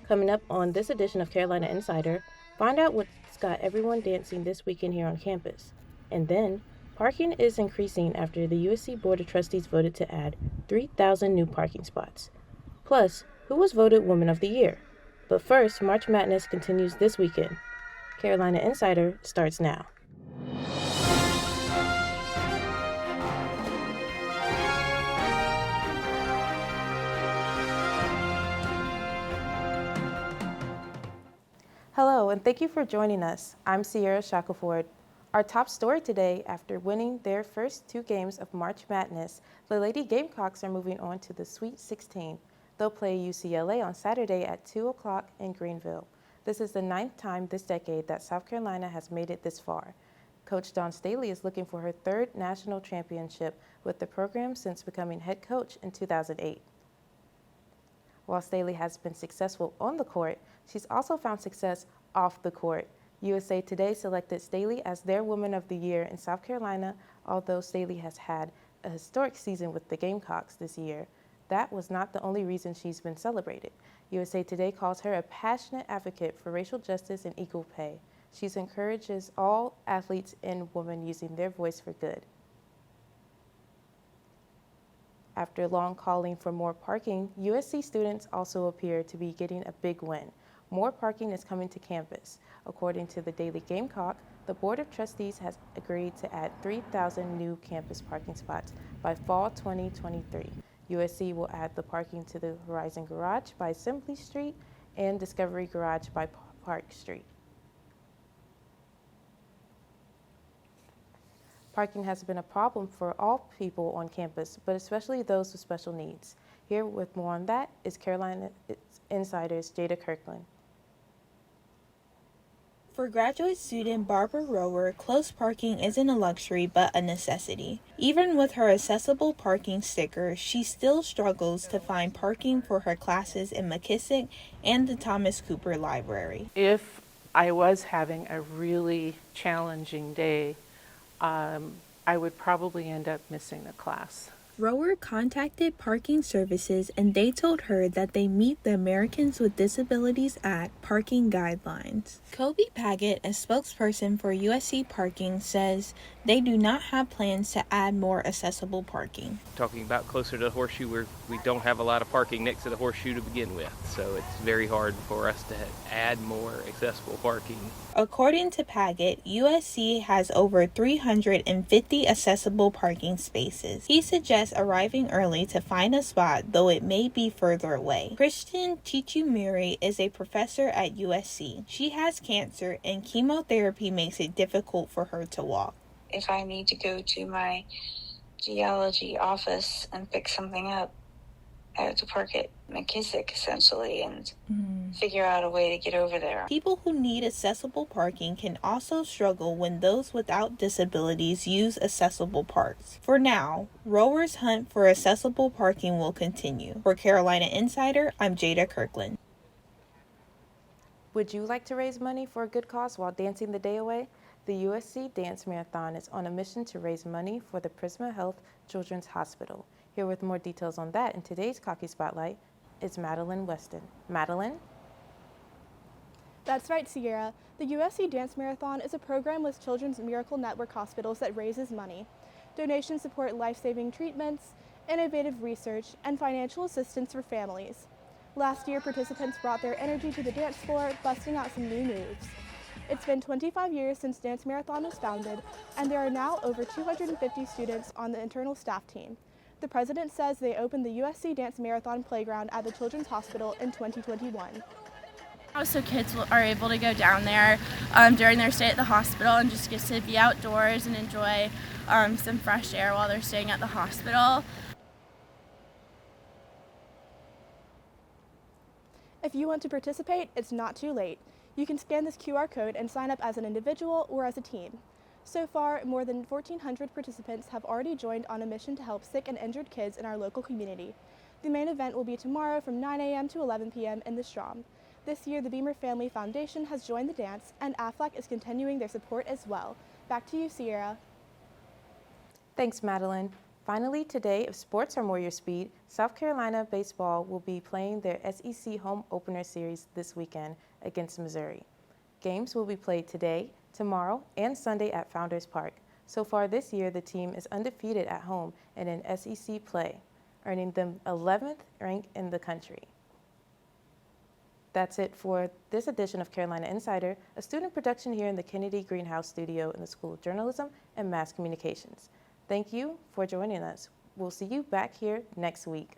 Coming up on this edition of Carolina Insider, find out what's got everyone dancing this weekend here on campus. And then, parking is increasing after the USC Board of Trustees voted to add 3,000 new parking spots. Plus, who was voted Woman of the Year? But first, March Madness continues this weekend. Carolina Insider starts now. Hello, and thank you for joining us. I'm Ciera Shackelford. Our top story today, after winning their first two games of March Madness, the Lady Gamecocks are moving on to the Sweet 16. They'll play UCLA on Saturday at 2 o'clock in Greenville. This is the 9th time this decade that South Carolina has made it this far. Coach Dawn Staley is looking for her third national championship with the program since becoming head coach in 2008. While Staley has been successful on the court, she's also found success off the court. USA Today selected Staley as their Woman of the Year in South Carolina, although Staley has had a historic season with the Gamecocks this year. That was not the only reason she's been celebrated. USA Today calls her a passionate advocate for racial justice and equal pay. She encourages all athletes and women using their voice for good. After long calling for more parking, USC students also appear to be getting a big win. More parking is coming to campus. According to the Daily Gamecock, the Board of Trustees has agreed to add 3,000 new campus parking spots by fall 2023. USC will add the parking to the Horizon Garage by Assembly Street and Discovery Garage by Park Street. Parking has been a problem for all people on campus, but especially those with special needs. Here with more on that is Carolina Insider's Jada Kirkland. For graduate student Barbara Rower, close parking isn't a luxury but a necessity. Even with her accessible parking sticker, she still struggles to find parking for her classes in McKissick and the Thomas Cooper Library. If I was having a really challenging day, I would probably end up missing a class. Rower contacted Parking Services and they told her that they meet the Americans with Disabilities Act parking guidelines. Kobe Paget, a spokesperson for USC Parking, says they do not have plans to add more accessible parking. Talking about closer to the horseshoe, where we don't have a lot of parking next to the horseshoe to begin with, so it's very hard for us to add more accessible parking. According to Paget, USC has over 350 accessible parking spaces. He suggests arriving early to find a spot, though it may be further away. Christian Chichumiri is a professor at USC. She has cancer and chemotherapy makes it difficult for her to walk. If I need to go to my geology office and pick something up, I have to park at McKissick essentially and figure out a way to get over there. People who need accessible parking can also struggle when those without disabilities use accessible parks. For now, Rower's hunt for accessible parking will continue. For Carolina Insider, I'm Jada Kirkland. Would you like to raise money for a good cause while dancing the day away? The USC Dance Marathon is on a mission to raise money for the Prisma Health Children's Hospital. Here with more details on that in today's Cocky Spotlight is Madelyn Weston. Madelyn? That's right, Ciera. The USC Dance Marathon is a program with Children's Miracle Network hospitals that raises money. Donations support life-saving treatments, innovative research, and financial assistance for families. Last year, participants brought their energy to the dance floor, busting out some new moves. It's been 25 years since Dance Marathon was founded, and there are now over 250 students on the internal staff team. The president says they opened the USC Dance Marathon playground at the Children's Hospital in 2021. So kids are able to go down there during their stay at the hospital and just get to be outdoors and enjoy some fresh air while they're staying at the hospital. If you want to participate, it's not too late. You can scan this QR code and sign up as an individual or as a team. So far, more than 1,400 participants have already joined on a mission to help sick and injured kids in our local community. The main event will be tomorrow from 9 a.m. to 11 p.m. in the Strom. This year, the Beamer Family Foundation has joined the dance, and AFLAC is continuing their support as well. Back to you, Ciera. Thanks, Madelyn. Finally, today, if sports are more your speed, South Carolina baseball will be playing their SEC home opener series this weekend against Missouri. Games will be played today, tomorrow, and Sunday at Founders Park. So far this year, the team is undefeated at home and in SEC play, earning them 11th rank in the country. That's it for this edition of Carolina Insider, a student production here in the Kennedy Greenhouse studio in the School of Journalism and Mass Communications. Thank you for joining us. We'll see you back here next week.